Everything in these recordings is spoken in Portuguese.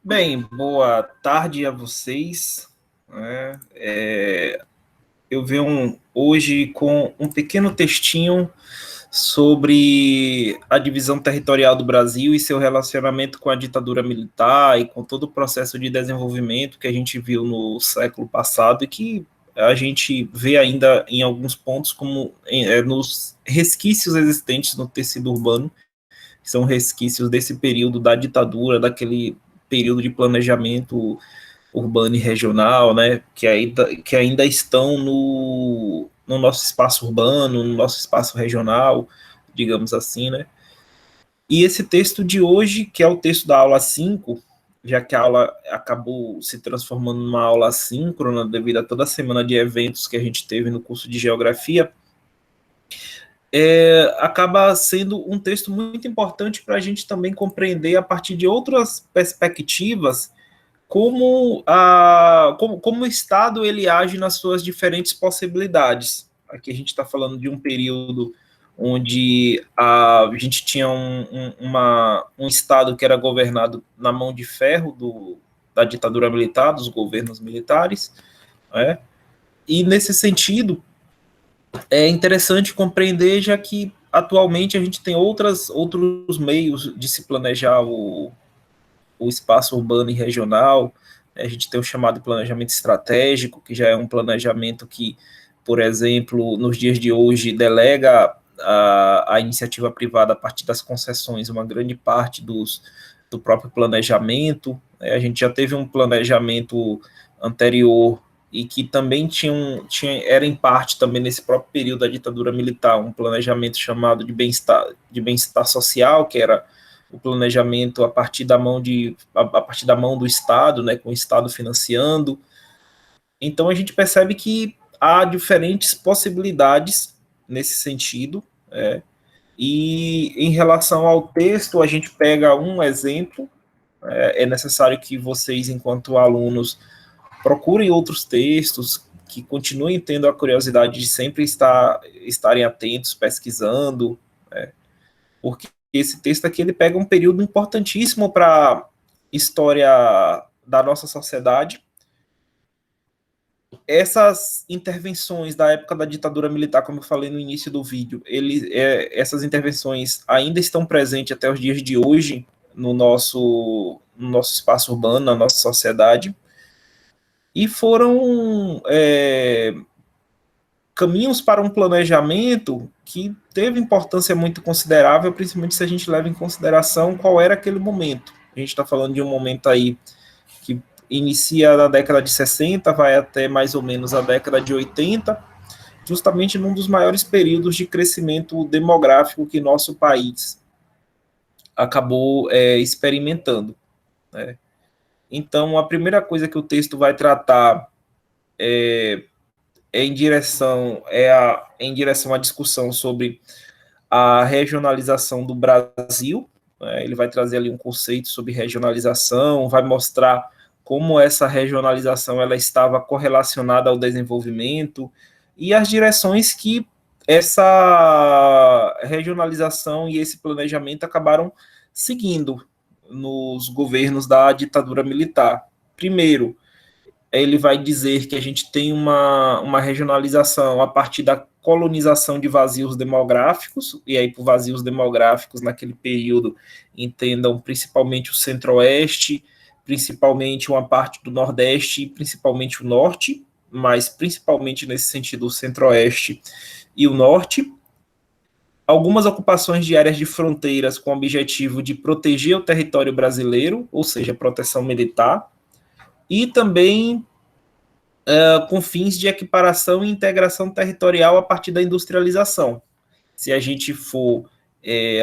Bem, boa tarde a vocês. Eu venho hoje com um pequeno textinho sobre a divisão territorial do Brasil e seu relacionamento com a ditadura militar e com todo o processo de desenvolvimento que a gente viu no século passado e que a gente vê ainda em alguns pontos como nos resquícios existentes no tecido urbano, que são resquícios desse período da ditadura, daquele período de planejamento urbano e regional, né, que ainda estão no nosso espaço urbano, no nosso espaço regional, digamos assim, né. E esse texto de hoje, que é o texto da aula 5, já que a aula acabou se transformando numa aula assíncrona devido a toda a semana de eventos que a gente teve no curso de geografia, acaba sendo um texto muito importante para a gente também compreender a partir de outras perspectivas como o Estado ele age nas suas diferentes possibilidades. Aqui a gente está falando de um período onde a gente tinha um Estado que era governado na mão de ferro da ditadura militar, dos governos militares, né? E nesse sentido, é interessante compreender, já que atualmente a gente tem outros meios de se planejar o espaço urbano e regional. A gente tem o chamado planejamento estratégico, que já é um planejamento que, por exemplo, nos dias de hoje, delega a iniciativa privada a partir das concessões uma grande parte do próprio planejamento. A gente já teve um planejamento anterior e que também era em parte também nesse próprio período da ditadura militar, um planejamento chamado de bem-estar social, que era o planejamento a partir da mão do Estado, né, com o Estado financiando. Então a gente percebe que há diferentes possibilidades nesse sentido. E em relação ao texto, a gente pega um exemplo. É necessário que vocês, enquanto alunos, procurem outros textos, que continuem tendo a curiosidade de sempre estarem atentos, pesquisando, porque esse texto aqui ele pega um período importantíssimo para a história da nossa sociedade. Essas intervenções da época da ditadura militar, como eu falei no início do vídeo, essas intervenções ainda estão presentes até os dias de hoje no nosso espaço urbano, na nossa sociedade, e foram caminhos para um planejamento que teve importância muito considerável, principalmente se a gente leva em consideração qual era aquele momento. A gente está falando de um momento aí que inicia na década de 60, vai até mais ou menos a década de 80, justamente num dos maiores períodos de crescimento demográfico que nosso país acabou experimentando, né? Então, a primeira coisa que o texto vai tratar em direção à discussão sobre a regionalização do Brasil. Ele vai trazer ali um conceito sobre regionalização, vai mostrar como essa regionalização ela estava correlacionada ao desenvolvimento e as direções que essa regionalização e esse planejamento acabaram seguindo nos governos da ditadura militar. Primeiro, ele vai dizer que a gente tem uma regionalização a partir da colonização de vazios demográficos, e aí por vazios demográficos naquele período entendam principalmente o centro-oeste, principalmente uma parte do nordeste e principalmente o norte, mas principalmente nesse sentido o centro-oeste e o norte. Algumas ocupações de áreas de fronteiras com o objetivo de proteger o território brasileiro, ou seja, proteção militar, e também com fins de equiparação e integração territorial a partir da industrialização. Se a gente for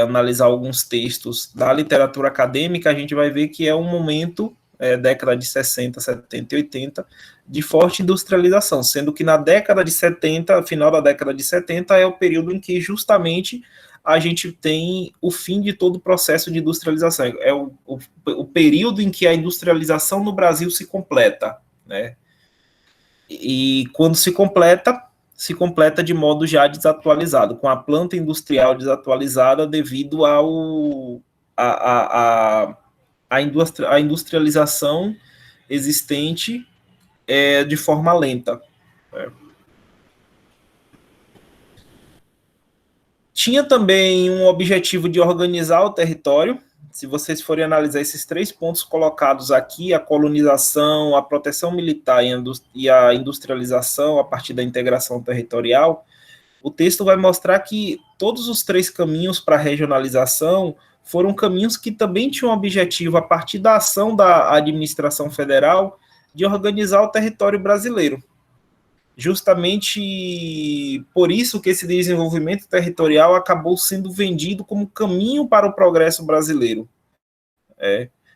analisar alguns textos da literatura acadêmica, a gente vai ver que é um momento, década de 60, 70 e 80, de forte industrialização, sendo que na década de 70, final da década de 70, é o período em que justamente a gente tem o fim de todo o processo de industrialização. É o período em que a industrialização no Brasil se completa, né? E quando se completa de modo já desatualizado, com a planta industrial desatualizada devido a industrialização existente de forma lenta. Tinha também um objetivo de organizar o território. Se vocês forem analisar esses 3 pontos colocados aqui, a colonização, a proteção militar e a industrialização a partir da integração territorial, o texto vai mostrar que todos os 3 caminhos para a regionalização foram caminhos que também tinham o objetivo, a partir da ação da administração federal, de organizar o território brasileiro. Justamente por isso que esse desenvolvimento territorial acabou sendo vendido como caminho para o progresso brasileiro.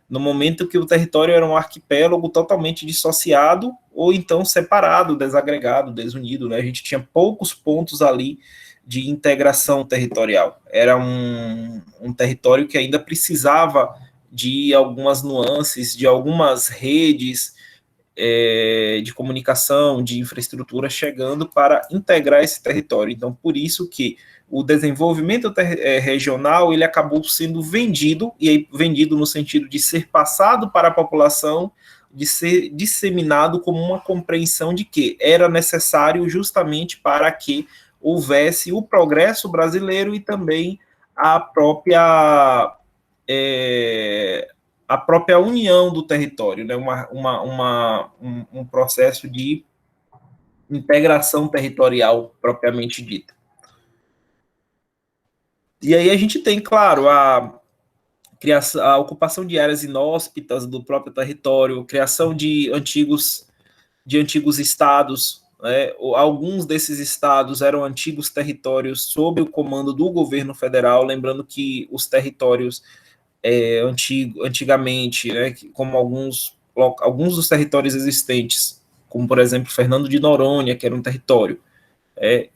No momento que o território era um arquipélago totalmente dissociado ou então separado, desagregado, desunido, né? A gente tinha poucos pontos ali de integração territorial. Era um território que ainda precisava de algumas nuances, de algumas redes de comunicação, de infraestrutura chegando para integrar esse território. Então, por isso que o desenvolvimento regional ele acabou sendo vendido, e aí vendido no sentido de ser passado para a população, de ser disseminado como uma compreensão de que era necessário justamente para que houvesse o progresso brasileiro e também a própria união do território, né? Um processo de integração territorial propriamente dita. E aí a gente tem, claro, a ocupação de áreas inóspitas do próprio território, criação de antigos estados, né? Alguns desses estados eram antigos territórios sob o comando do governo federal, lembrando que os territórios antigamente, né, como alguns dos territórios existentes, como por exemplo Fernando de Noronha, que era um território,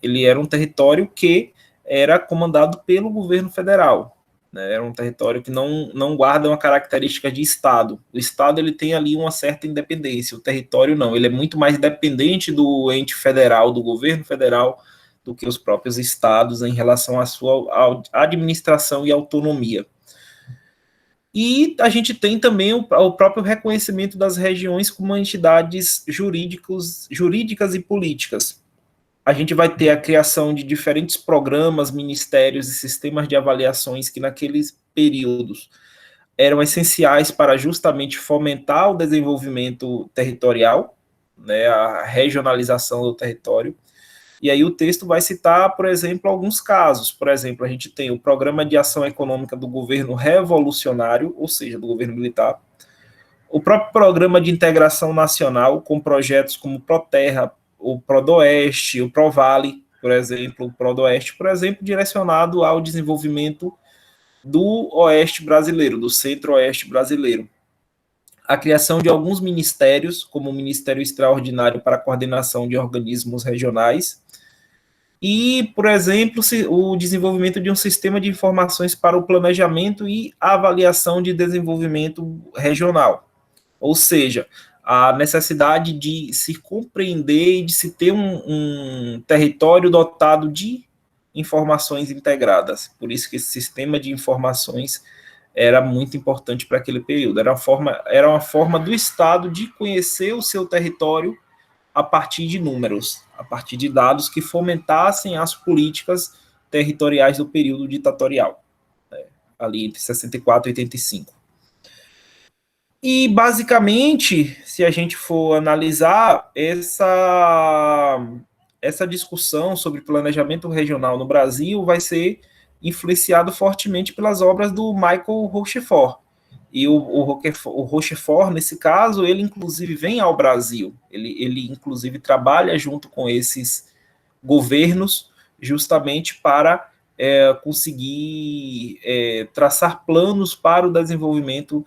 ele era um território que era comandado pelo governo federal, né, era um território que não guarda uma característica de Estado. O Estado ele tem ali uma certa independência, o território não, ele é muito mais dependente do ente federal, do governo federal, do que os próprios estados em relação à sua administração e autonomia. E a gente tem também o próprio reconhecimento das regiões como entidades jurídicas e políticas. A gente vai ter a criação de diferentes programas, ministérios e sistemas de avaliações que naqueles períodos eram essenciais para justamente fomentar o desenvolvimento territorial, né, a regionalização do território. E aí o texto vai citar, por exemplo, alguns casos. Por exemplo, a gente tem o Programa de Ação Econômica do Governo Revolucionário, ou seja, do governo militar, o próprio Programa de Integração Nacional, com projetos como Proterra, o Prodoeste, o Provale, por exemplo, o Prodoeste, por exemplo, direcionado ao desenvolvimento do Oeste brasileiro, do Centro-Oeste brasileiro. A criação de alguns ministérios, como o Ministério Extraordinário para a Coordenação de Organismos Regionais, e, por exemplo, o desenvolvimento de um sistema de informações para o planejamento e avaliação de desenvolvimento regional. Ou seja, a necessidade de se compreender e de se ter um território dotado de informações integradas. Por isso que esse sistema de informações era muito importante para aquele período. Era uma forma do Estado de conhecer o seu território a partir de números, a partir de dados que fomentassem as políticas territoriais do período ditatorial, né, ali entre 64 e 85. E, basicamente, se a gente for analisar essa discussão sobre planejamento regional no Brasil, vai ser influenciado fortemente pelas obras do Michael Rochefort. E o Rochefort, nesse caso, ele inclusive vem ao Brasil, ele inclusive trabalha junto com esses governos justamente para conseguir traçar planos para o desenvolvimento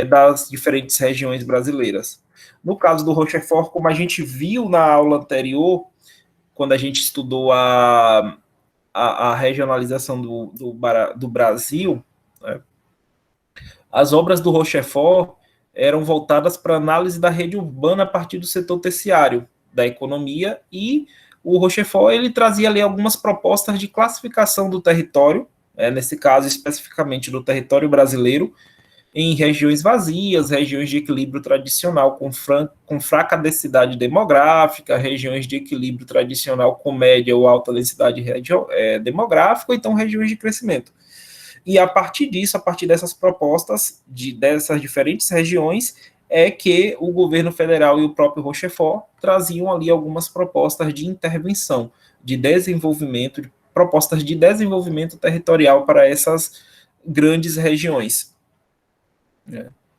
das diferentes regiões brasileiras. No caso do Rochefort, como a gente viu na aula anterior, quando a gente estudou a regionalização do Brasil, né, as obras do Rochefort eram voltadas para análise da rede urbana a partir do setor terciário da economia, e o Rochefort ele trazia ali algumas propostas de classificação do território, nesse caso especificamente do território brasileiro, em regiões vazias, regiões de equilíbrio tradicional com fraca densidade demográfica, regiões de equilíbrio tradicional com média ou alta densidade demográfica, ou então regiões de crescimento. E a partir disso, a partir dessas propostas, dessas diferentes regiões, é que o governo federal e o próprio Rochefort traziam ali algumas propostas de intervenção, de desenvolvimento, propostas de desenvolvimento territorial para essas grandes regiões.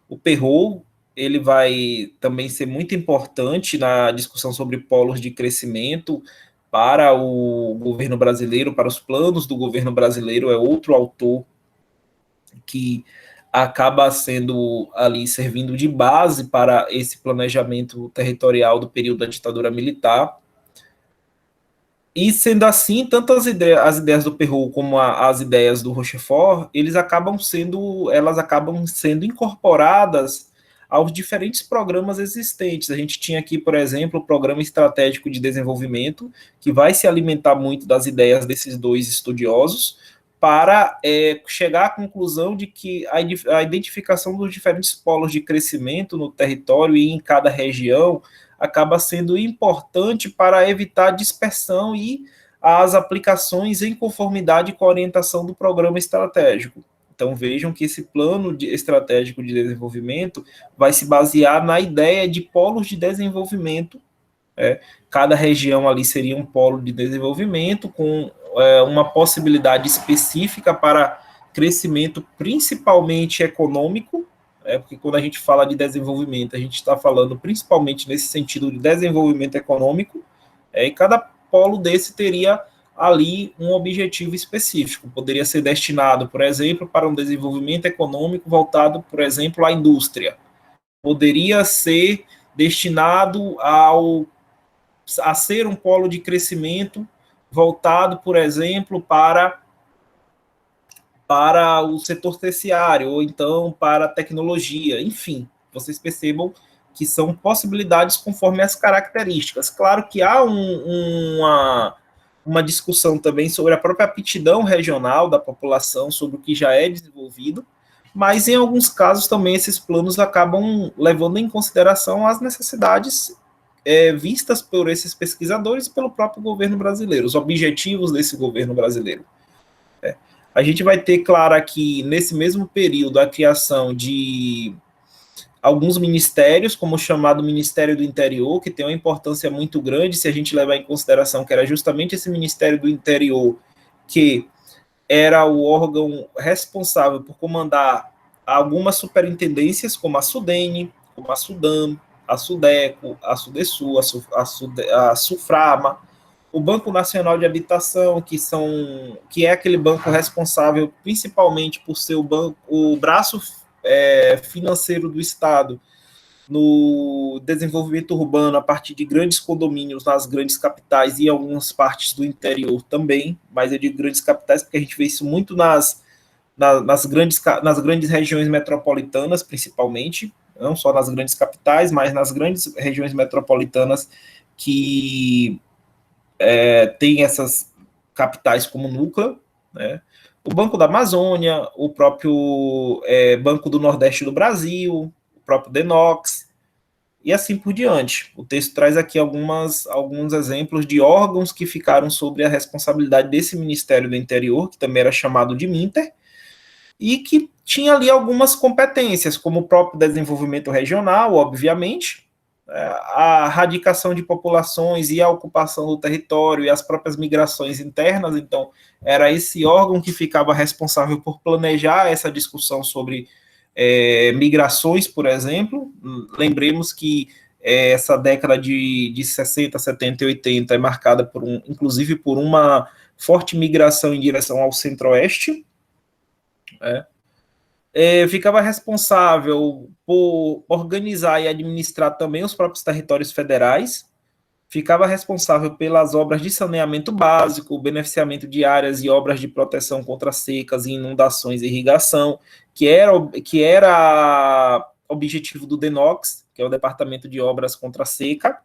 O Perrault, ele vai também ser muito importante na discussão sobre polos de crescimento para o governo brasileiro, para os planos do governo brasileiro, é outro autor que acaba sendo ali servindo de base para esse planejamento territorial do período da ditadura militar. E sendo assim, tanto as ideias do Perrault como as ideias do Rochefort, elas acabam sendo incorporadas aos diferentes programas existentes. A gente tinha aqui, por exemplo, o Programa Estratégico de Desenvolvimento, que vai se alimentar muito das ideias desses dois estudiosos, para chegar à conclusão de que a identificação dos diferentes polos de crescimento no território e em cada região acaba sendo importante para evitar a dispersão e as aplicações em conformidade com a orientação do programa estratégico. Então vejam que esse plano estratégico de desenvolvimento vai se basear na ideia de polos de desenvolvimento. Cada região ali seria um polo de desenvolvimento com uma possibilidade específica para crescimento, principalmente econômico, porque quando a gente fala de desenvolvimento, a gente está falando principalmente nesse sentido de desenvolvimento econômico, e cada polo desse teria ali um objetivo específico. Poderia ser destinado, por exemplo, para um desenvolvimento econômico voltado, por exemplo, à indústria. Poderia ser destinado a ser um polo de crescimento voltado, por exemplo, para o setor terciário, ou então para a tecnologia, enfim, vocês percebam que são possibilidades conforme as características. Claro que há uma discussão também sobre a própria aptidão regional da população, sobre o que já é desenvolvido, mas em alguns casos também esses planos acabam levando em consideração as necessidades vistas por esses pesquisadores e pelo próprio governo brasileiro, os objetivos desse governo brasileiro. A gente vai ter, claro, aqui, nesse mesmo período, a criação de alguns ministérios, como o chamado Ministério do Interior, que tem uma importância muito grande, se a gente levar em consideração que era justamente esse Ministério do Interior que era o órgão responsável por comandar algumas superintendências, como a SUDENE, como a SUDAM, a SUDECO, a SUDESUL, a SUFRAMA, o Banco Nacional de Habitação, que é aquele banco responsável principalmente por ser o braço financeiro do Estado no desenvolvimento urbano a partir de grandes condomínios nas grandes capitais e algumas partes do interior também, mas eu digo grandes capitais porque a gente vê isso muito nas grandes regiões metropolitanas, principalmente, não só nas grandes capitais, mas nas grandes regiões metropolitanas que tem essas capitais como núcleo, né? O Banco da Amazônia, o próprio Banco do Nordeste do Brasil, o próprio DENOX, e assim por diante. O texto traz aqui alguns exemplos de órgãos que ficaram sobre a responsabilidade desse Ministério do Interior, que também era chamado de MINTER, e que tinha ali algumas competências, como o próprio desenvolvimento regional, obviamente, a radicação de populações e a ocupação do território e as próprias migrações internas. Então, era esse órgão que ficava responsável por planejar essa discussão sobre migrações, por exemplo. Lembremos que essa década de 60, 70 e 80 é marcada inclusive por uma forte migração em direção ao centro-oeste, ficava responsável por organizar e administrar também os próprios territórios federais, ficava responsável pelas obras de saneamento básico, o beneficiamento de áreas e obras de proteção contra secas, inundações e irrigação, que era objetivo do DENOX, que é o Departamento de Obras contra a Seca,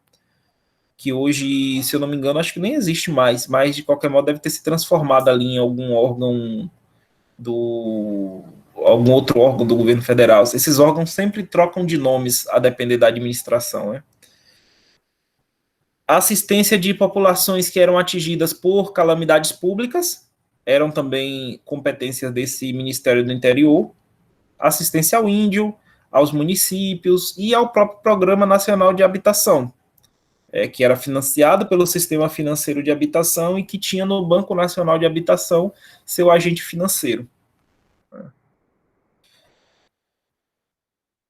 que hoje, se eu não me engano, acho que nem existe mais, mas de qualquer modo deve ter se transformado ali em algum órgão algum outro órgão do governo federal. Esses órgãos sempre trocam de nomes a depender da administração, né? Assistência de populações que eram atingidas por calamidades públicas, eram também competências desse Ministério do Interior. Assistência ao índio, aos municípios e ao próprio Programa Nacional de Habitação, que era financiado pelo Sistema Financeiro de Habitação e que tinha no Banco Nacional de Habitação seu agente financeiro.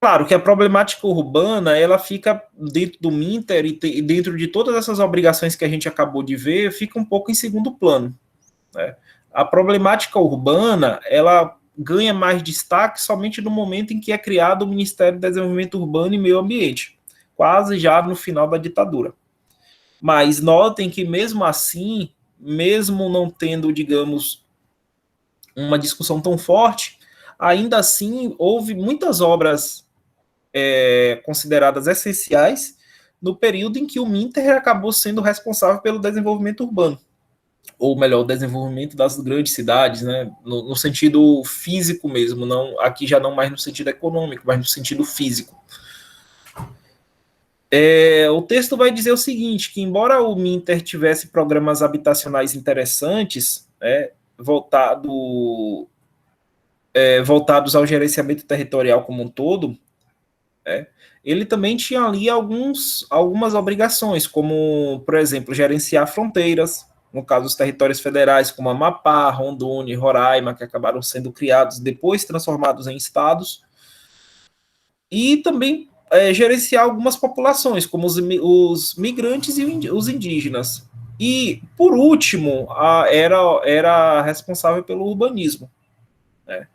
Claro que a problemática urbana, ela fica dentro do Minter e dentro de todas essas obrigações que a gente acabou de ver, fica um pouco em segundo plano, né? A problemática urbana, ela ganha mais destaque somente no momento em que é criado o Ministério do Desenvolvimento Urbano e Meio Ambiente, quase já no final da ditadura. Mas notem que mesmo assim, mesmo não tendo, digamos, uma discussão tão forte, ainda assim houve muitas obras consideradas essenciais no período em que o Minter acabou sendo responsável pelo desenvolvimento urbano, ou melhor, o desenvolvimento das grandes cidades, né, no sentido físico mesmo, não, aqui já não mais no sentido econômico, mas no sentido físico. O texto vai dizer o seguinte, que embora o Minter tivesse programas habitacionais interessantes, voltados ao gerenciamento territorial como um todo, ele também tinha ali algumas obrigações, como, por exemplo, gerenciar fronteiras, no caso dos territórios federais, como Amapá, Rondônia e Roraima, que acabaram sendo criados, depois transformados em estados, e também gerenciar algumas populações, como os migrantes e os indígenas. E, por último, era responsável pelo urbanismo, né?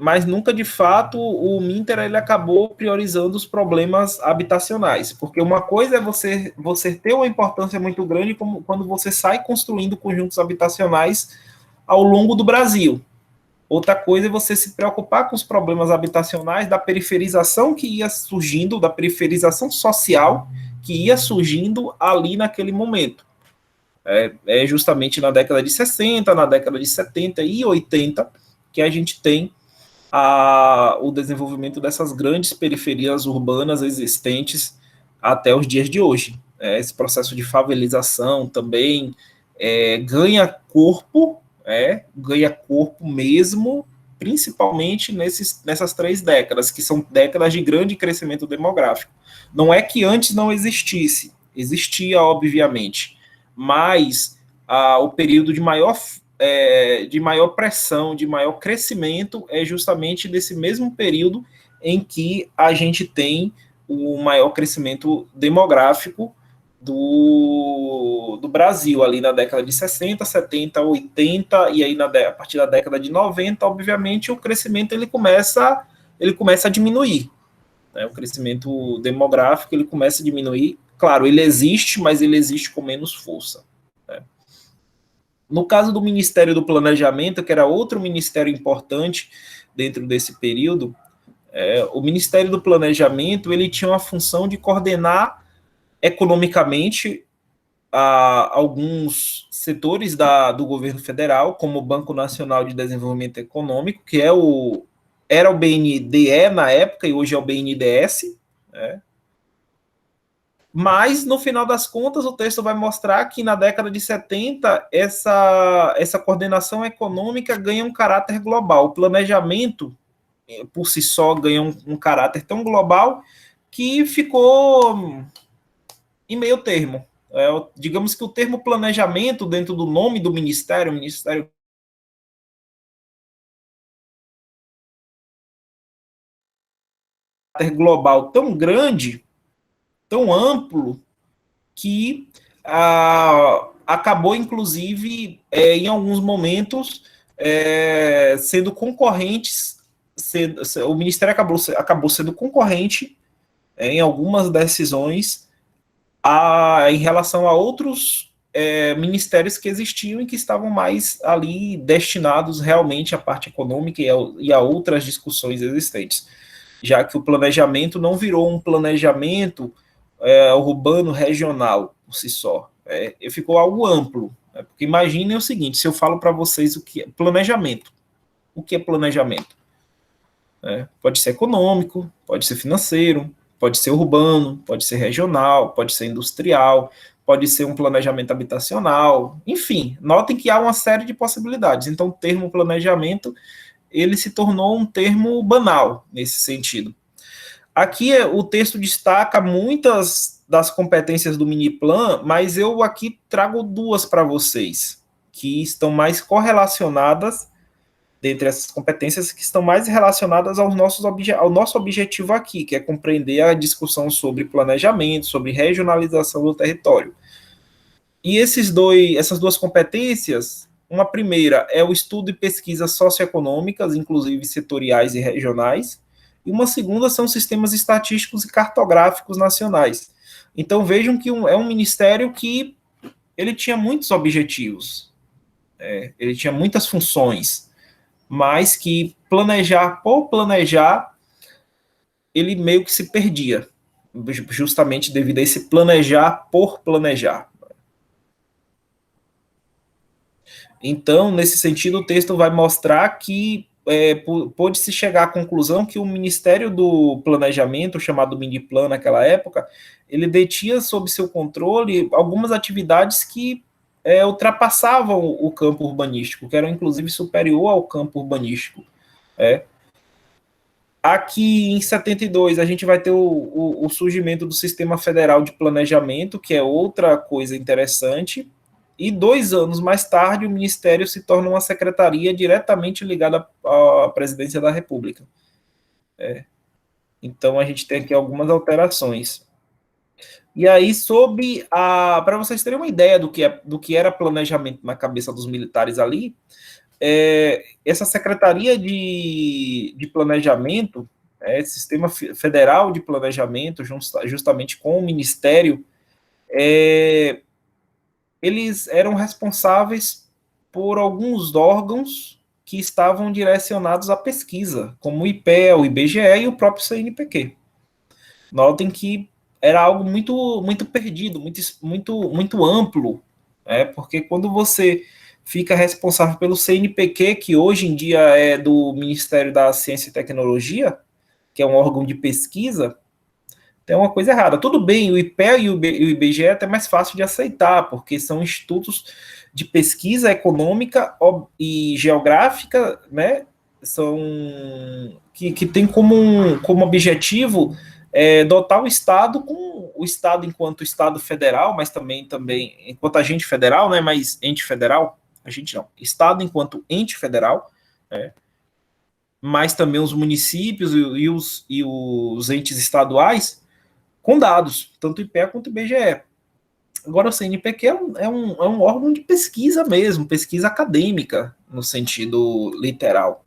Mas nunca, de fato, o Minter ele acabou priorizando os problemas habitacionais, porque uma coisa é você ter uma importância muito grande como, quando você sai construindo conjuntos habitacionais ao longo do Brasil. Outra coisa é você se preocupar com os problemas habitacionais da periferização que ia surgindo, da periferização social que ia surgindo ali naquele momento. Justamente na década de 60, na década de 70 e 80 que a gente tem o desenvolvimento dessas grandes periferias urbanas existentes até os dias de hoje. Esse processo de favelização também ganha corpo mesmo, principalmente nessas 3 décadas, que são décadas de grande crescimento demográfico. Não é que antes não existisse, existia, obviamente, mas o período de maior pressão, de maior crescimento, é justamente nesse mesmo período em que a gente tem o maior crescimento demográfico do Brasil, ali na década de 60, 70, 80, e aí a partir da década de 90, obviamente, o crescimento ele começa a diminuir, né? O crescimento demográfico ele começa a diminuir. Claro, ele existe, mas ele existe com menos força, né? No caso do Ministério do Planejamento, que era outro ministério importante dentro desse período, o Ministério do Planejamento ele tinha uma função de coordenar economicamente alguns setores do governo federal, como o Banco Nacional de Desenvolvimento Econômico, que era o BNDE na época e hoje é o BNDES, né? Mas, no final das contas, o texto vai mostrar que na década de 70, essa coordenação econômica ganha um caráter global. O planejamento, por si só, ganha um caráter tão global que ficou em meio termo. Digamos que o termo planejamento, dentro do nome do Ministério global tão grande, tão amplo, que acabou, inclusive, em alguns momentos, sendo concorrentes, o Ministério acabou sendo concorrente em algumas decisões em relação a outros ministérios que existiam e que estavam mais ali destinados realmente à parte econômica e a outras discussões existentes, já que o planejamento não virou um planejamento urbano regional por si só, ficou algo amplo, né? Porque imaginem o seguinte, se eu falo para vocês o que é planejamento, O que é planejamento? Pode ser econômico, pode ser financeiro, pode ser urbano, pode ser regional, pode ser industrial, pode ser um planejamento habitacional, enfim, notem que há uma série de possibilidades. Então, o termo planejamento, ele se tornou um termo banal nesse sentido. Aqui o texto destaca muitas das competências do Miniplan, mas eu aqui trago duas para vocês, que estão mais correlacionadas, dentre essas competências, que estão mais relacionadas ao nosso objetivo aqui, que é compreender a discussão sobre planejamento, sobre regionalização do território. E essas duas competências, uma primeira é o estudo e pesquisa socioeconômicas, inclusive setoriais e regionais, e uma segunda são sistemas estatísticos e cartográficos nacionais. Então vejam que é um ministério que ele tinha muitos objetivos, ele tinha muitas funções, mas que planejar por planejar, ele meio que se perdia, justamente devido a esse planejar por planejar. Então, nesse sentido, o texto vai mostrar que pôde-se chegar à conclusão que o Ministério do Planejamento, chamado Miniplan naquela época, ele detinha sob seu controle algumas atividades que ultrapassavam o campo urbanístico, que eram inclusive superior ao campo urbanístico. Aqui em 72 a gente vai ter o surgimento do Sistema Federal de Planejamento, que é outra coisa interessante, e 2 anos mais tarde o Ministério se torna uma secretaria diretamente ligada à Presidência da República. Então a gente tem aqui algumas alterações. E aí, para vocês terem uma ideia do que era planejamento na cabeça dos militares ali, essa Secretaria de Planejamento, Sistema Federal de Planejamento, justamente com o Ministério, eles eram responsáveis por alguns órgãos que estavam direcionados à pesquisa, como o IPEA, o IBGE e o próprio CNPq. Notem que era algo muito perdido, muito amplo, porque quando você fica responsável pelo CNPq, que hoje em dia é do Ministério da Ciência e Tecnologia, que é um órgão de pesquisa, tem uma coisa errada. Tudo bem, o IPEA e o IBGE é até mais fácil de aceitar, porque são institutos de pesquisa econômica e geográfica, né? Que tem como objetivo dotar o Estado enquanto Estado federal, mas também enquanto agente federal, né? Mas ente federal, agente não, Estado enquanto ente federal, mas também os municípios e os entes estaduais com dados, tanto o IPEA quanto o IBGE. Agora, o CNPq é um órgão de pesquisa mesmo, pesquisa acadêmica, no sentido literal.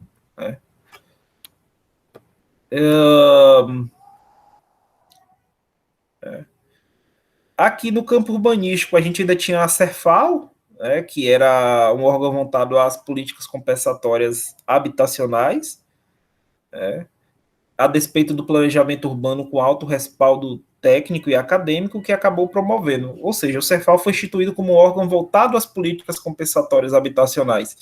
Aqui no campo urbanístico, a gente ainda tinha a Serfal, que era um órgão voltado às políticas compensatórias habitacionais, a despeito do planejamento urbano com alto respaldo técnico e acadêmico, que acabou promovendo. Ou seja, o Serfal foi instituído como um órgão voltado às políticas compensatórias habitacionais.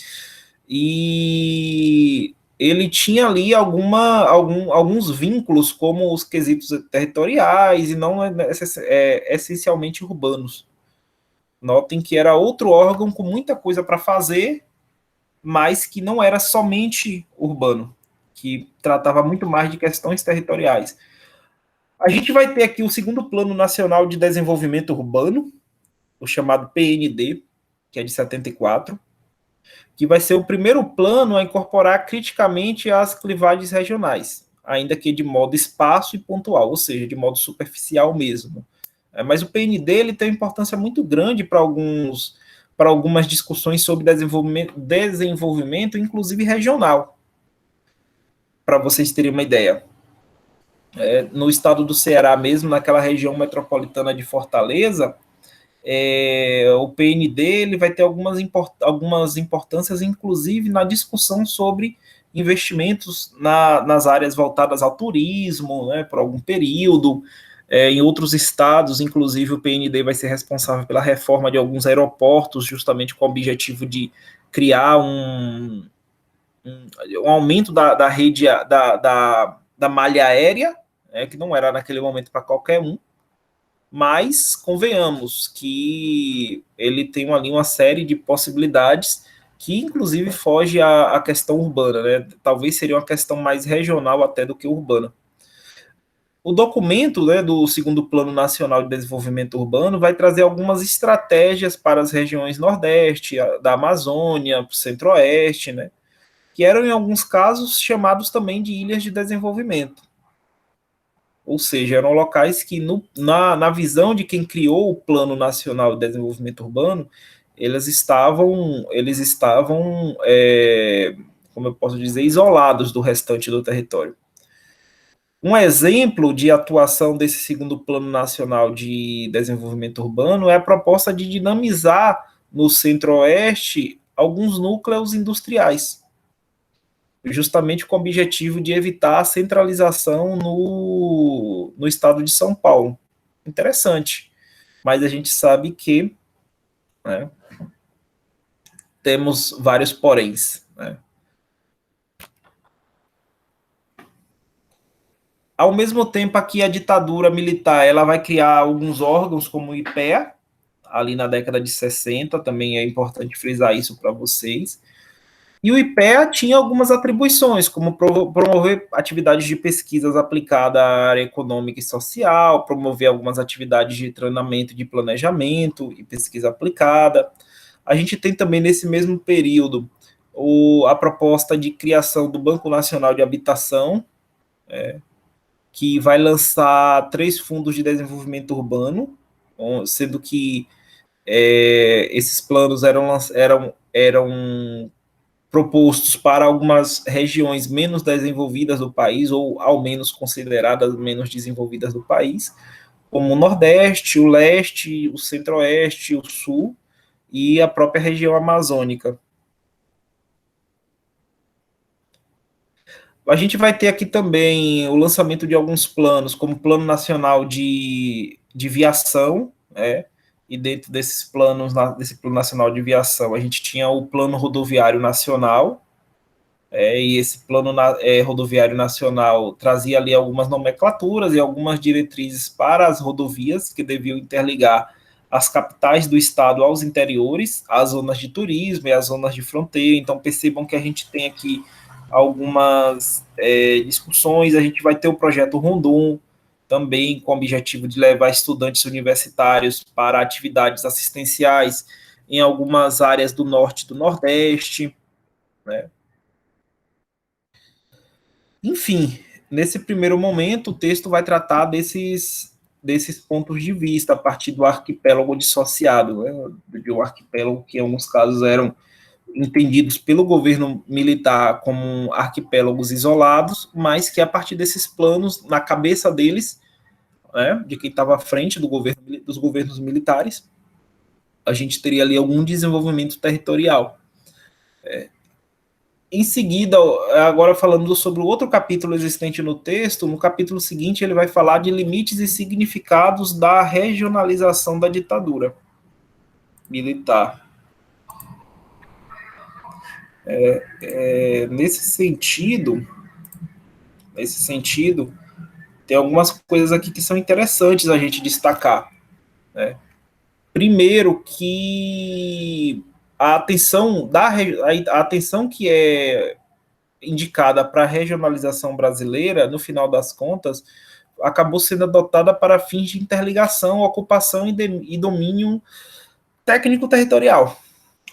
E ele tinha ali alguns vínculos, como os quesitos territoriais, e não essencialmente urbanos. Notem que era outro órgão com muita coisa para fazer, mas que não era somente urbano, que tratava muito mais de questões territoriais. A gente vai ter aqui o segundo Plano Nacional de Desenvolvimento Urbano, o chamado PND, que é de 74, que vai ser o primeiro plano a incorporar criticamente as clivagens regionais, ainda que de modo esparso e pontual, ou seja, de modo superficial mesmo. Mas o PND ele tem uma importância muito grande para algumas discussões sobre desenvolvimento, inclusive regional, para vocês terem uma ideia. No estado do Ceará mesmo, naquela região metropolitana de Fortaleza, o PND ele vai ter algumas importâncias, inclusive na discussão sobre investimentos nas áreas voltadas ao turismo, por algum período. Em outros estados, inclusive, o PND vai ser responsável pela reforma de alguns aeroportos, justamente com o objetivo de criar um aumento da rede, da malha aérea, que não era naquele momento para qualquer um, mas convenhamos que ele tem ali uma série de possibilidades que inclusive foge à questão urbana, né? Talvez seria uma questão mais regional até do que urbana. O documento, né, do segundo Plano Nacional de Desenvolvimento Urbano vai trazer algumas estratégias para as regiões Nordeste, da Amazônia, Centro-Oeste, né, que eram, em alguns casos, chamados também de ilhas de desenvolvimento. Ou seja, eram locais que, na visão de quem criou o Plano Nacional de Desenvolvimento Urbano, eles estavam como eu posso dizer, isolados do restante do território. Um exemplo de atuação desse segundo Plano Nacional de Desenvolvimento Urbano é a proposta de dinamizar no Centro-Oeste alguns núcleos industriais, justamente com o objetivo de evitar a centralização no estado de São Paulo. Interessante, mas a gente sabe que, né, temos vários poréns, né? Ao mesmo tempo, aqui a ditadura militar ela vai criar alguns órgãos, como o IPEA, ali na década de 60, também é importante frisar isso para vocês. E o IPEA tinha algumas atribuições, como promover atividades de pesquisas aplicada à área econômica e social, promover algumas atividades de treinamento de planejamento e pesquisa aplicada. A gente tem também, nesse mesmo período, a proposta de criação do Banco Nacional de Habitação, que vai lançar 3 fundos de desenvolvimento urbano, sendo que esses planos eram propostos para algumas regiões menos desenvolvidas do país, ou ao menos consideradas menos desenvolvidas do país, como o Nordeste, o Leste, o Centro-Oeste, o Sul e a própria região amazônica. A gente vai ter aqui também o lançamento de alguns planos, como o Plano Nacional de Viação, e dentro desses planos, desse Plano Nacional de Viação, a gente tinha o Plano Rodoviário Nacional, e esse Plano Rodoviário Nacional trazia ali algumas nomenclaturas e algumas diretrizes para as rodovias que deviam interligar as capitais do estado aos interiores, as zonas de turismo e as zonas de fronteira. Então percebam que a gente tem aqui algumas discussões. A gente vai ter o projeto Rondon, também com o objetivo de levar estudantes universitários para atividades assistenciais em algumas áreas do norte e do nordeste, né? Enfim, nesse primeiro momento, o texto vai tratar desses pontos de vista a partir do arquipélago dissociado, né? De um arquipélago que, em alguns casos, eram entendidos pelo governo militar como arquipélagos isolados, mas que, a partir desses planos, na cabeça deles, né, de quem estava à frente dos governos militares, a gente teria ali algum desenvolvimento territorial. Em seguida, agora falando sobre o outro capítulo existente no texto, no capítulo seguinte ele vai falar de limites e significados da regionalização da ditadura militar. Nesse sentido, tem algumas coisas aqui que são interessantes a gente destacar, né? Primeiro, que a atenção que é indicada para a regionalização brasileira, no final das contas, acabou sendo adotada para fins de interligação, ocupação e domínio técnico-territorial.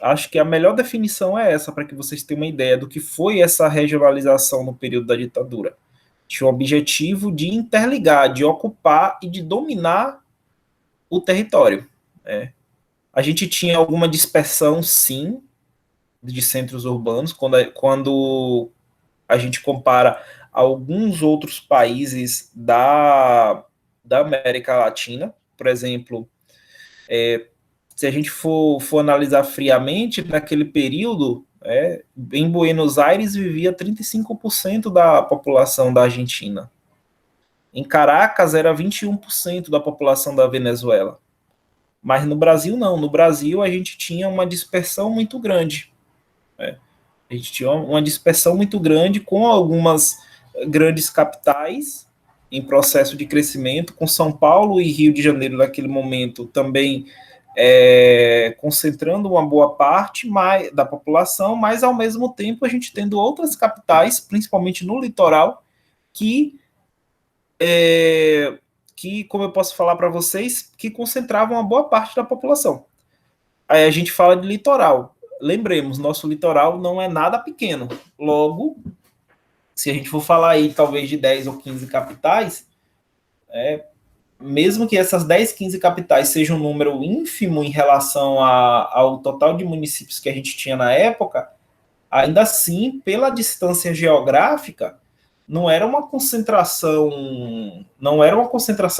Acho que a melhor definição é essa, para que vocês tenham uma ideia do que foi essa regionalização no período da ditadura. Tinha o objetivo de interligar, de ocupar e de dominar o território. A gente tinha alguma dispersão, sim, de centros urbanos, quando a gente compara alguns outros países da América Latina. Por exemplo, se a gente for analisar friamente, naquele período, em Buenos Aires vivia 35% da população da Argentina. Em Caracas era 21% da população da Venezuela. Mas no Brasil não. No Brasil a gente tinha uma dispersão muito grande. A gente tinha uma dispersão muito grande, com algumas grandes capitais em processo de crescimento, com São Paulo e Rio de Janeiro naquele momento também concentrando uma boa parte da população, mas ao mesmo tempo a gente tendo outras capitais, principalmente no litoral, que como eu posso falar para vocês, que concentravam uma boa parte da população. Aí a gente fala de litoral. Lembremos, nosso litoral não é nada pequeno. Logo, se a gente for falar aí talvez de 10 ou 15 capitais, mesmo que essas 10, 15 capitais sejam um número ínfimo em relação ao total de municípios que a gente tinha na época, ainda assim, pela distância geográfica, não era uma concentração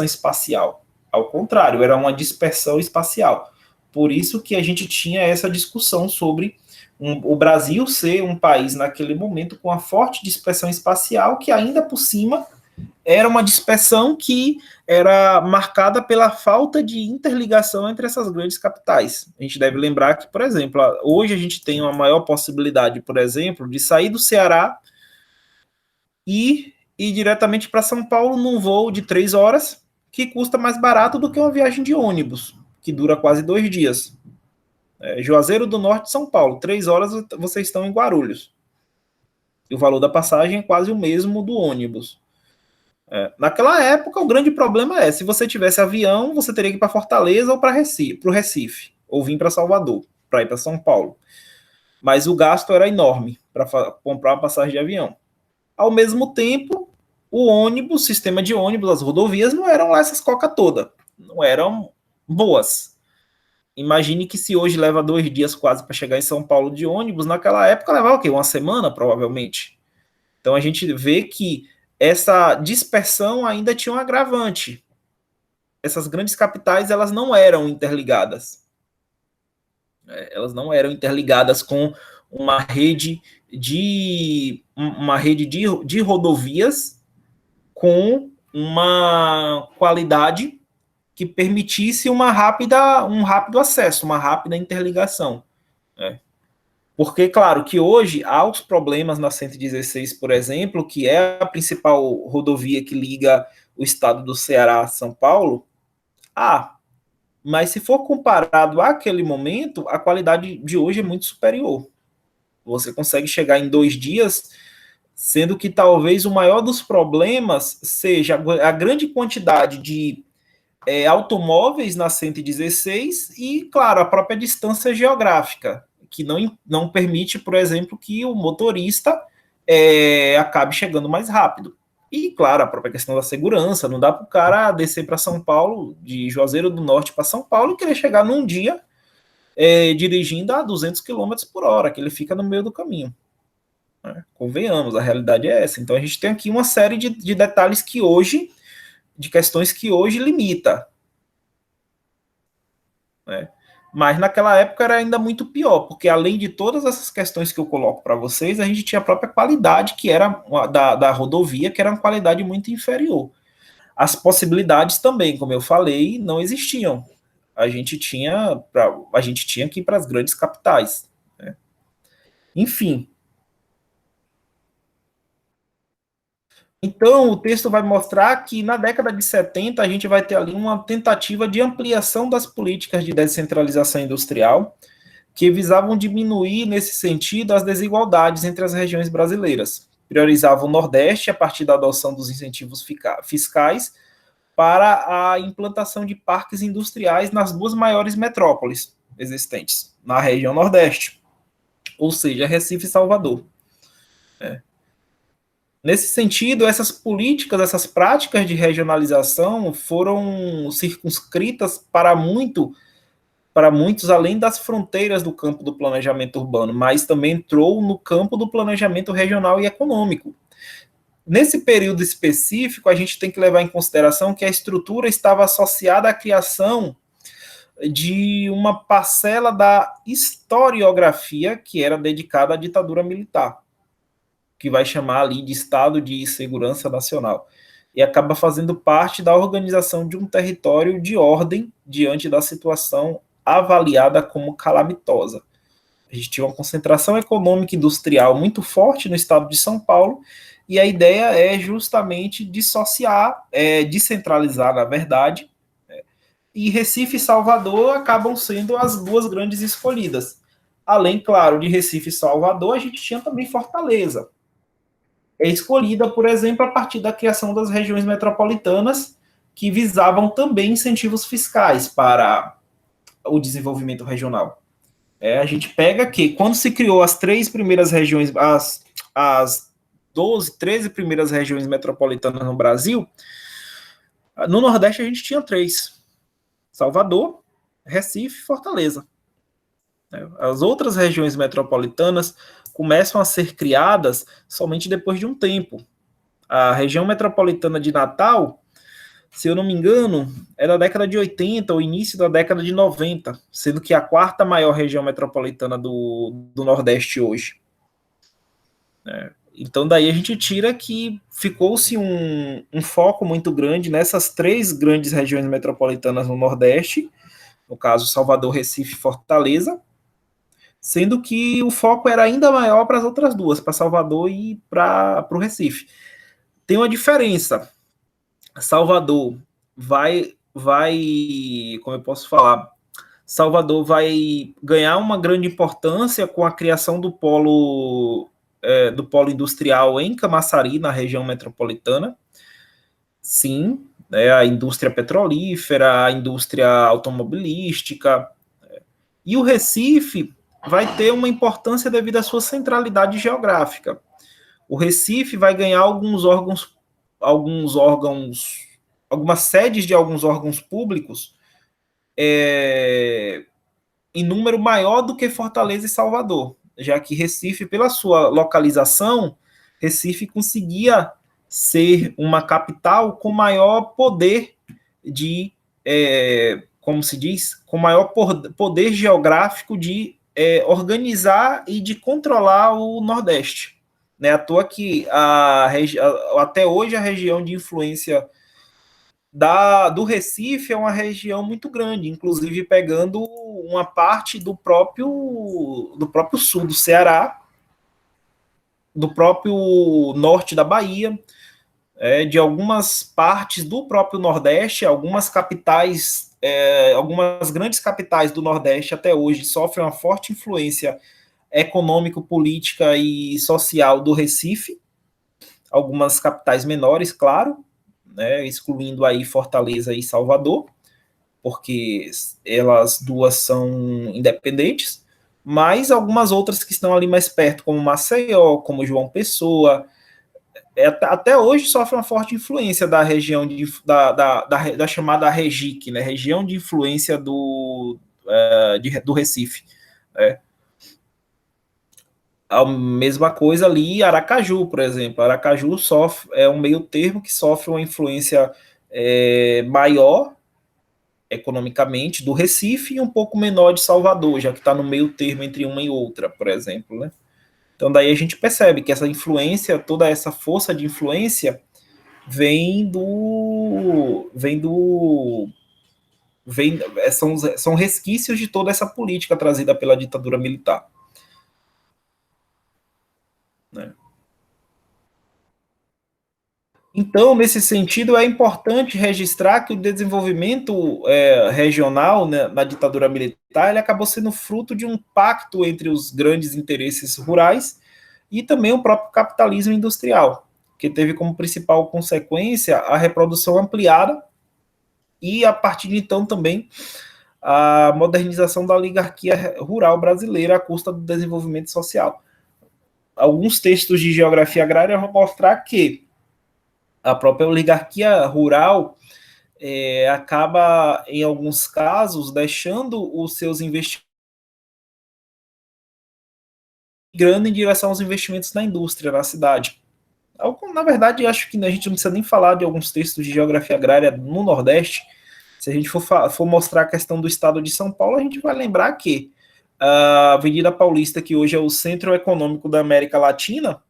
espacial. Ao contrário, era uma dispersão espacial. Por isso que a gente tinha essa discussão sobre o Brasil ser um país naquele momento com uma forte dispersão espacial, que ainda por cima era uma dispersão que era marcada pela falta de interligação entre essas grandes capitais. A gente deve lembrar que, por exemplo, hoje a gente tem uma maior possibilidade, por exemplo, de sair do Ceará e ir diretamente para São Paulo num voo de 3 horas, que custa mais barato do que uma viagem de ônibus, que dura quase 2 dias. Juazeiro do Norte de São Paulo, 3 horas vocês estão em Guarulhos. E o valor da passagem é quase o mesmo do ônibus. Naquela época, o grande problema se você tivesse avião, você teria que ir para Fortaleza ou para o Recife, ou vir para Salvador, para ir para São Paulo. Mas o gasto era enorme para comprar uma passagem de avião. Ao mesmo tempo, o ônibus, o sistema de ônibus, as rodovias não eram lá essas coca toda, não eram boas. Imagine que se hoje leva 2 dias quase para chegar em São Paulo de ônibus, naquela época levava o quê? Uma semana, provavelmente. Então a gente vê que essa dispersão ainda tinha um agravante. Essas grandes capitais, elas não eram interligadas. Elas não eram interligadas com uma rede de rodovias com uma qualidade que permitisse um rápido acesso, uma rápida interligação. Porque, claro, que hoje há os problemas na 116, por exemplo, que é a principal rodovia que liga o estado do Ceará a São Paulo. Mas se for comparado àquele momento, a qualidade de hoje é muito superior. Você consegue chegar em 2 dias, sendo que talvez o maior dos problemas seja a grande quantidade de automóveis na 116 e, claro, a própria distância geográfica, que não permite, por exemplo, que o motorista acabe chegando mais rápido. E, claro, a própria questão da segurança, não dá para o cara descer para São Paulo, de Juazeiro do Norte para São Paulo, e querer chegar num dia dirigindo a 200 km por hora, que ele fica no meio do caminho. Convenhamos, a realidade é essa. Então a gente tem aqui uma série de detalhes de questões que hoje limita. Mas naquela época era ainda muito pior, porque além de todas essas questões que eu coloco para vocês, a gente tinha a própria qualidade que era da rodovia, que era uma qualidade muito inferior. As possibilidades também, como eu falei, não existiam. A gente tinha que ir para as grandes capitais. Enfim. Então, o texto vai mostrar que na década de 70 a gente vai ter ali uma tentativa de ampliação das políticas de descentralização industrial, que visavam diminuir, nesse sentido, as desigualdades entre as regiões brasileiras. Priorizavam o Nordeste a partir da adoção dos incentivos fiscais para a implantação de parques industriais nas 2 maiores metrópoles existentes, na região Nordeste, ou seja, Recife e Salvador. Nesse sentido, essas políticas, essas práticas de regionalização foram circunscritas para muitos, além das fronteiras do campo do planejamento urbano, mas também entrou no campo do planejamento regional e econômico. Nesse período específico, a gente tem que levar em consideração que a estrutura estava associada à criação de uma parcela da historiografia que era dedicada à ditadura militar, que vai chamar ali de Estado de Segurança Nacional, e acaba fazendo parte da organização de um território de ordem diante da situação avaliada como calamitosa. A gente tinha uma concentração econômica e industrial muito forte no estado de São Paulo, e a ideia é justamente dissociar, descentralizar, na verdade, e Recife e Salvador acabam sendo as duas grandes escolhidas. Além, claro, de Recife e Salvador, a gente tinha também Fortaleza. É escolhida, por exemplo, a partir da criação das regiões metropolitanas, que visavam também incentivos fiscais para o desenvolvimento regional. A gente pega que, quando se criou as 3 primeiras regiões, as 12, 13 primeiras regiões metropolitanas no Brasil, no Nordeste a gente tinha 3: Salvador, Recife e Fortaleza. As outras regiões metropolitanas começam a ser criadas somente depois de um tempo. A região metropolitana de Natal, se eu não me engano, é da década de 80 ou início da década de 90, sendo que a 4ª maior região metropolitana do Nordeste hoje. Então, daí a gente tira que ficou-se um foco muito grande nessas 3 grandes regiões metropolitanas no Nordeste, no caso Salvador, Recife e Fortaleza, sendo que o foco era ainda maior para as outras duas, para Salvador e para o Recife. Tem uma diferença. Salvador como eu posso falar, Salvador vai ganhar uma grande importância com a criação do polo industrial em Camaçari, na região metropolitana. Sim, a indústria petrolífera, a indústria automobilística. E o Recife vai ter uma importância devido à sua centralidade geográfica. O Recife vai ganhar algumas sedes de alguns órgãos públicos em número maior do que Fortaleza e Salvador, já que Recife, pela sua localização, Recife conseguia ser uma capital com maior poder como se diz, com maior poder geográfico de organizar e de controlar o Nordeste. Né? À toa que até hoje a região de influência do Recife é uma região muito grande, inclusive pegando uma parte do próprio sul do Ceará, do próprio norte da Bahia, de algumas partes do próprio Nordeste, algumas capitais, algumas grandes capitais do Nordeste até hoje sofrem uma forte influência econômico, política e social do Recife, algumas capitais menores, claro, excluindo aí Fortaleza e Salvador, porque elas duas são independentes, mas algumas outras que estão ali mais perto, como Maceió, como João Pessoa, até hoje sofre uma forte influência da região da chamada REGIC, né, região de influência do Recife. A mesma coisa ali, Aracaju, por exemplo. Aracaju é um meio termo que sofre uma influência maior economicamente do Recife e um pouco menor de Salvador, já que está no meio termo entre uma e outra, por exemplo, né? Então daí a gente percebe que essa influência, toda essa força de influência são resquícios de toda essa política trazida pela ditadura militar. Né? Então, nesse sentido, é importante registrar que o desenvolvimento regional, né, na ditadura militar, ele acabou sendo fruto de um pacto entre os grandes interesses rurais e também o próprio capitalismo industrial, que teve como principal consequência a reprodução ampliada e, a partir de então, também a modernização da oligarquia rural brasileira à custa do desenvolvimento social. Alguns textos de geografia agrária vão mostrar que a própria oligarquia rural acaba, em alguns casos, deixando os seus investimentos migrando em direção aos investimentos na indústria, na cidade. Na verdade, acho que a gente não precisa nem falar de alguns textos de geografia agrária no Nordeste. Se a gente for mostrar a questão do estado de São Paulo, a gente vai lembrar que a Avenida Paulista, que hoje é o centro econômico da América Latina,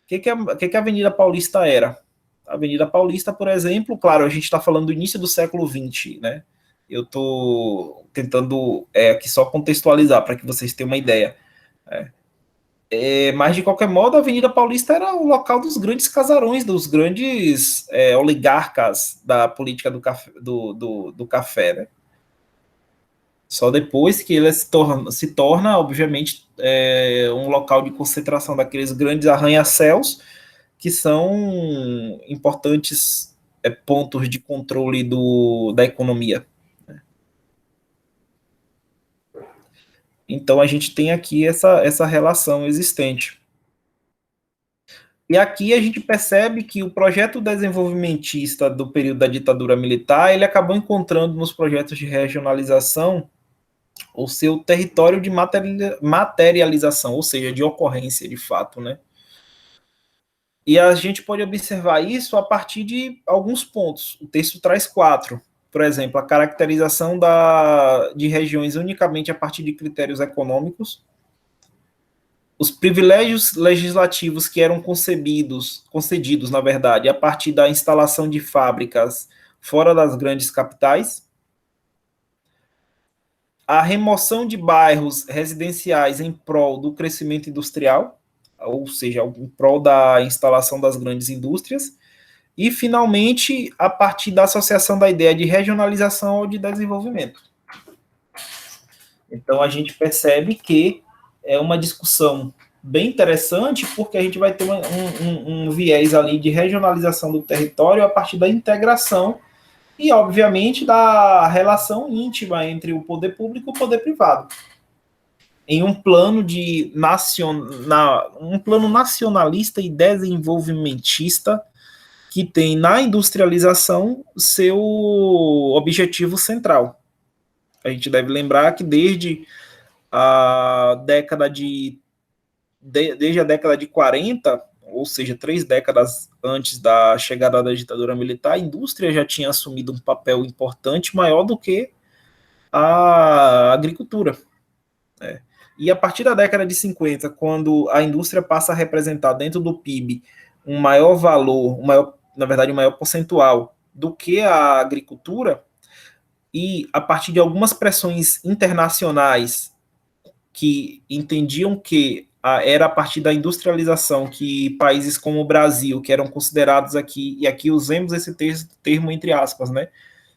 o que a Avenida Paulista era? A Avenida Paulista, por exemplo, claro, a gente está falando do início do século XX, né? Eu estou tentando aqui só contextualizar para que vocês tenham uma ideia. Mas, de qualquer modo, a Avenida Paulista era o local dos grandes casarões, dos grandes oligarcas da política do café, né? Só depois que ele se torna obviamente, um local de concentração daqueles grandes arranha-céus, que são importantes pontos de controle da economia. Então, a gente tem aqui essa relação existente. E aqui a gente percebe que o projeto desenvolvimentista do período da ditadura militar, ele acabou encontrando nos projetos de regionalização o seu território de materialização, ou seja, de ocorrência de fato, né? E a gente pode observar isso a partir de alguns pontos. O texto traz 4. Por exemplo, a caracterização de regiões unicamente a partir de critérios econômicos, os privilégios legislativos que eram concedidos, na verdade, a partir da instalação de fábricas fora das grandes capitais, a remoção de bairros residenciais em prol do crescimento industrial, ou seja, em prol da instalação das grandes indústrias, e, finalmente, a partir da associação da ideia de regionalização ou de desenvolvimento. Então, a gente percebe que é uma discussão bem interessante, porque a gente vai ter um viés ali de regionalização do território a partir da integração e, obviamente, da relação íntima entre o poder público e o poder privado. Em um plano um plano nacionalista e desenvolvimentista que tem na industrialização seu objetivo central. A gente deve lembrar que desde a década de 40, ou seja, 3 décadas antes da chegada da ditadura militar, a indústria já tinha assumido um papel importante, maior do que a agricultura. E a partir da década de 50, quando a indústria passa a representar dentro do PIB um maior valor, na verdade, um maior percentual do que a agricultura, e a partir de algumas pressões internacionais que entendiam que era a partir da industrialização que países como o Brasil, que eram considerados aqui, e aqui usemos esse termo entre aspas, né,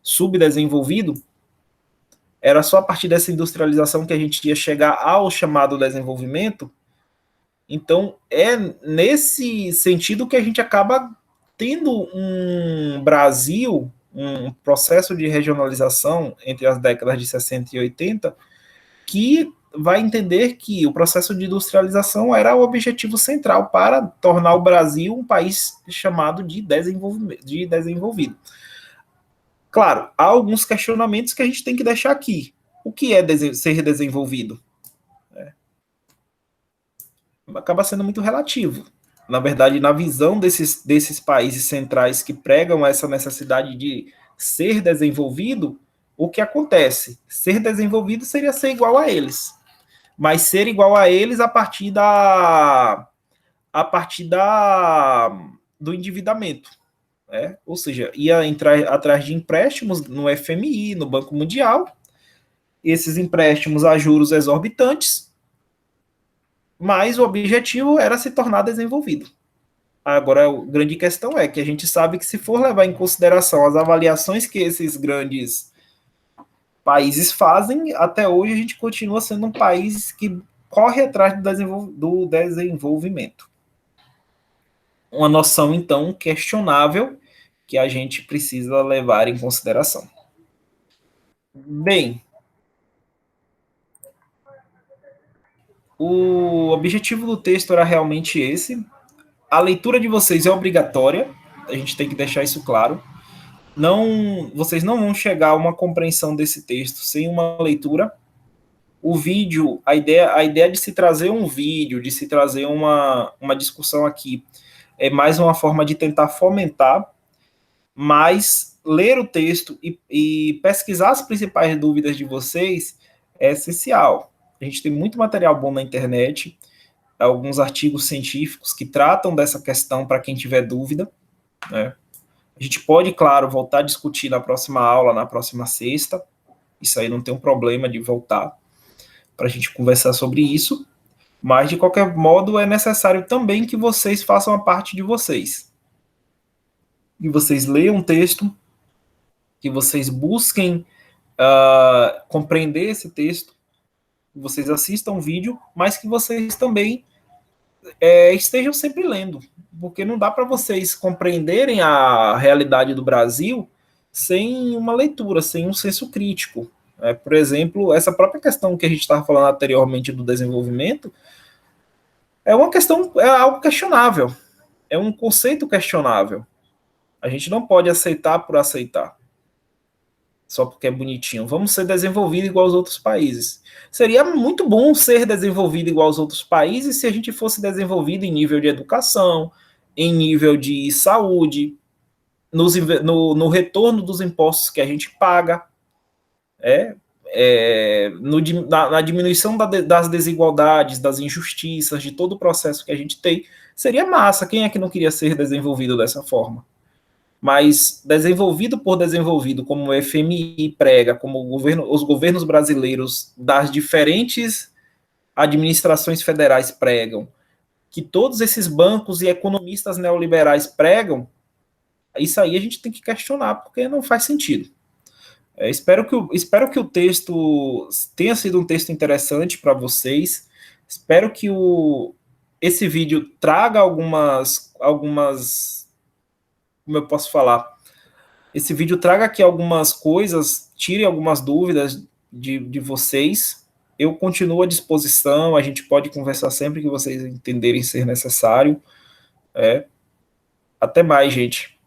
subdesenvolvido, era só a partir dessa industrialização que a gente ia chegar ao chamado desenvolvimento. Então, é nesse sentido que a gente acaba tendo um Brasil, um processo de regionalização entre as décadas de 60 e 80, que vai entender que o processo de industrialização era o objetivo central para tornar o Brasil um país chamado de desenvolvido. Claro, há alguns questionamentos que a gente tem que deixar aqui. O que é ser desenvolvido? Acaba sendo muito relativo. Na verdade, na visão desses países centrais que pregam essa necessidade de ser desenvolvido, o que acontece? Ser desenvolvido seria ser igual a eles. Mas ser igual a eles a partir do endividamento. Ou seja, ia entrar atrás de empréstimos no FMI, no Banco Mundial, esses empréstimos a juros exorbitantes, mas o objetivo era se tornar desenvolvido. Agora, a grande questão é que a gente sabe que, se for levar em consideração as avaliações que esses grandes países fazem, até hoje a gente continua sendo um país que corre atrás do desenvolvimento. Uma noção, então, questionável, que a gente precisa levar em consideração. Bem, o objetivo do texto era realmente esse. A leitura de vocês é obrigatória, a gente tem que deixar isso claro. Vocês não vão chegar a uma compreensão desse texto sem uma leitura. O vídeo, a ideia de se trazer um vídeo, de se trazer uma discussão aqui, é mais uma forma de tentar fomentar, mas ler o texto e pesquisar as principais dúvidas de vocês é essencial. A gente tem muito material bom na internet, alguns artigos científicos que tratam dessa questão para quem tiver dúvida, né? A gente pode, claro, voltar a discutir na próxima aula, na próxima sexta, Isso aí não tem um problema de voltar para a gente conversar sobre isso, mas de qualquer modo é necessário também que vocês façam a parte de vocês. Que vocês leiam um texto, que vocês busquem compreender esse texto, que vocês assistam um vídeo, mas que vocês também estejam sempre lendo, porque não dá para vocês compreenderem a realidade do Brasil sem uma leitura, sem um senso crítico. Por exemplo, essa própria questão que a gente estava falando anteriormente do desenvolvimento é uma questão, é algo questionável, é um conceito questionável. A gente não pode aceitar por aceitar, só porque é bonitinho. Vamos ser desenvolvidos igual aos outros países. Seria muito bom ser desenvolvido igual aos outros países se a gente fosse desenvolvido em nível de educação, em nível de saúde, no retorno dos impostos que a gente paga, na diminuição das desigualdades, das injustiças, de todo o processo que a gente tem. Seria massa. Quem é que não queria ser desenvolvido dessa forma? Mas desenvolvido por desenvolvido, como o FMI prega, como os governos brasileiros das diferentes administrações federais pregam, que todos esses bancos e economistas neoliberais pregam, isso aí a gente tem que questionar, porque não faz sentido. Espero que o texto tenha sido um texto interessante para vocês. Espero que esse vídeo traga algumas, como eu posso falar, esse vídeo traga aqui algumas coisas, tire algumas dúvidas de vocês. Eu continuo à disposição, a gente pode conversar sempre que vocês entenderem ser necessário. Até mais, gente.